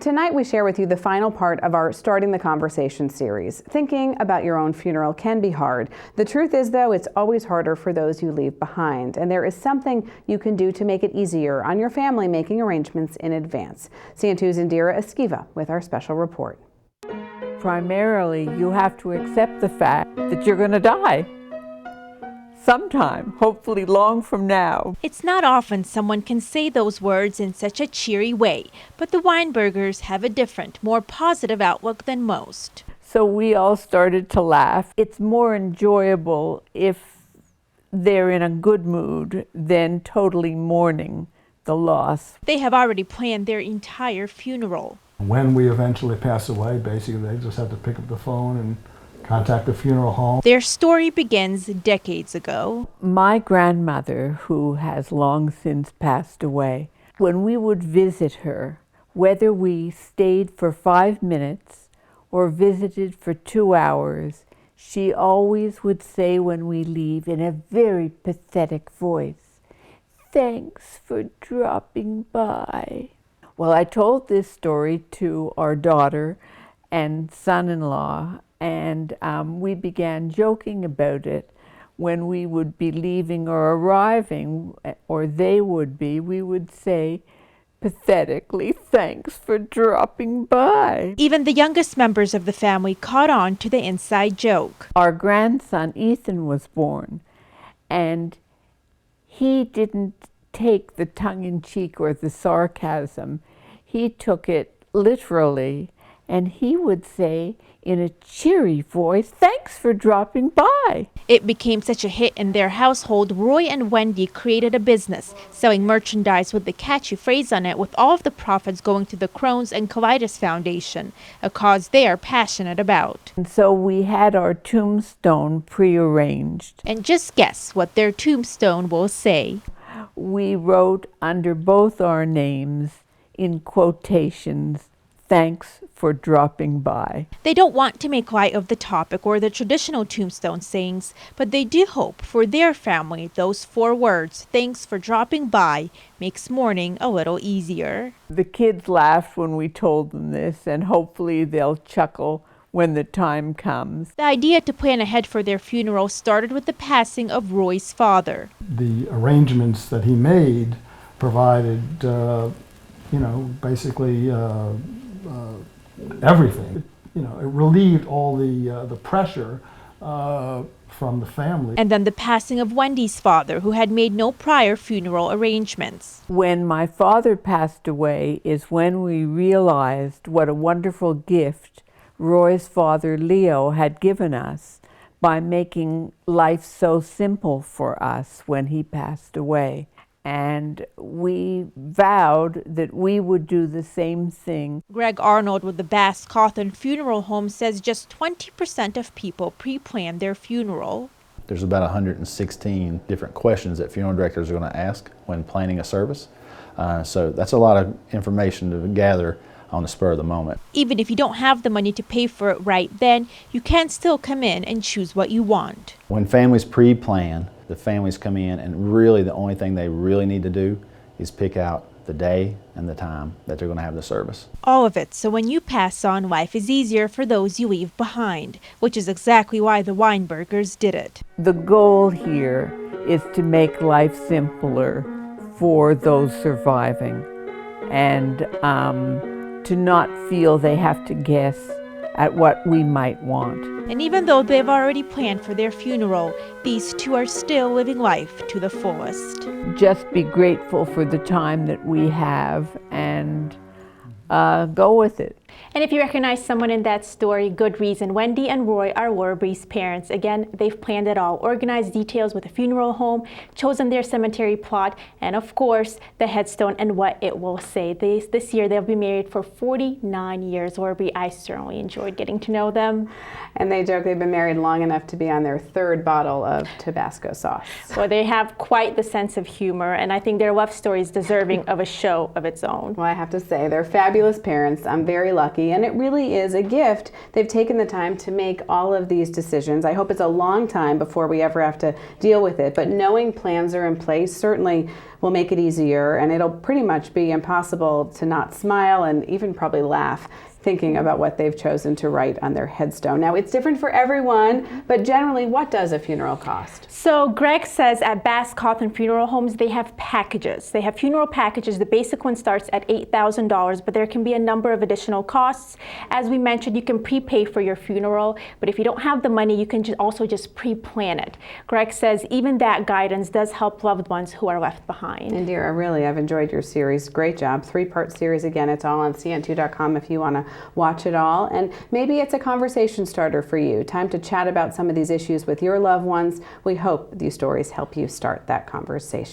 Tonight we share with you the final part of our Starting the Conversation series. Thinking about your own funeral can be hard. The truth is, though, it's always harder for those you leave behind, and there is something you can do to make it easier on your family making arrangements in advance. CN2's Indira Eskieva with our special report. Primarily, you have to accept the fact that you're going to die. Sometime, hopefully long from now. It's not often someone can say those words in such a cheery way, but the Weinbergers have a different, more positive outlook than most. So we all started to laugh. It's more enjoyable if they're in a good mood than totally mourning the loss. They have already planned their entire funeral. When we eventually pass away, basically they just have to pick up the phone and contact the funeral home. Their story begins decades ago. My grandmother, who has long since passed away, when we would visit her, whether we stayed for 5 minutes or visited for 2 hours, she always would say when we leave in a very pathetic voice, "Thanks for dropping by." Well, I told this story to our daughter and son-in-law, and we began joking about it when we would be leaving or arriving, or they would be. We would say pathetically, "Thanks for dropping by." Even the youngest members of the family caught on to the inside joke. Our grandson Ethan was born, and he didn't take the tongue-in-cheek or the sarcasm. He took it literally, and he would say in a cheery voice, "Thanks for dropping by." It became such a hit in their household, Roy and Wendy created a business selling merchandise with the catchy phrase on it, with all of the profits going to the Crohn's and Colitis Foundation, a cause they are passionate about. And so we had our tombstone prearranged. And just guess what their tombstone will say. We wrote under both our names, in quotations, "Thanks for dropping by." They don't want to make light of the topic or the traditional tombstone sayings, but they do hope for their family those 4 words, "Thanks for dropping by," makes mourning a little easier. The kids laughed when we told them this, and hopefully they'll chuckle when the time comes. The idea to plan ahead for their funeral started with the passing of Roy's father. The arrangements that he made provided, basically everything. It relieved all the pressure from the family. And then the passing of Wendy's father, who had made no prior funeral arrangements. When my father passed away is when we realized what a wonderful gift Roy's father, Leo, had given us by making life so simple for us when he passed away. And we vowed that we would do the same thing. Greg Arnold with the Bass Cawthon Funeral Home says just 20% of people pre-plan their funeral. There's about 116 different questions that funeral directors are going to ask when planning a service. So that's a lot of information to gather on the spur of the moment. Even if you don't have the money to pay for it right then, you can still come in and choose what you want. When families pre-plan, the families come in, and really the only thing they really need to do is pick out the day and the time that they're going to have the service. All of it, so when you pass on, life is easier for those you leave behind, which is exactly why the Weinbergers did it. The goal here is to make life simpler for those surviving, and to not feel they have to guess at what we might want. And even though they've already planned for their funeral, these two are still living life to the fullest. Just be grateful for the time that we have and go with it. And if you recognize someone in that story, good reason. Wendy and Roy are Laurabree's parents. Again, they've planned it all, organized details with a funeral home, chosen their cemetery plot, and of course, the headstone and what it will say. This year, they'll be married for 49 years. Laurabree, I certainly enjoyed getting to know them. And they joke they've been married long enough to be on their 3rd bottle of Tabasco sauce. Well, they have quite the sense of humor, and I think their love story is deserving of a show of its own. Well, I have to say, they're fabulous parents. I'm very lucky lucky, and it really is a gift. They've taken the time to make all of these decisions. I hope it's a long time before we ever have to deal with it, but knowing plans are in place certainly will make it easier, and it'll pretty much be impossible to not smile and even probably laugh thinking about what they've chosen to write on their headstone. Now, it's different for everyone, but generally, what does a funeral cost? So Greg says at Bass Cawthon Funeral Homes, they have packages. They have funeral packages. The basic one starts at $8,000, but there can be a number of additional costs. As we mentioned, you can prepay for your funeral, but if you don't have the money, you can also just pre-plan it. Greg says even that guidance does help loved ones who are left behind. Indira, really, I've enjoyed your series. Great job. 3-part series. Again, it's all on cn2.com if you want to watch it all. And maybe it's a conversation starter for you. Time to chat about some of these issues with your loved ones. We hope these stories help you start that conversation.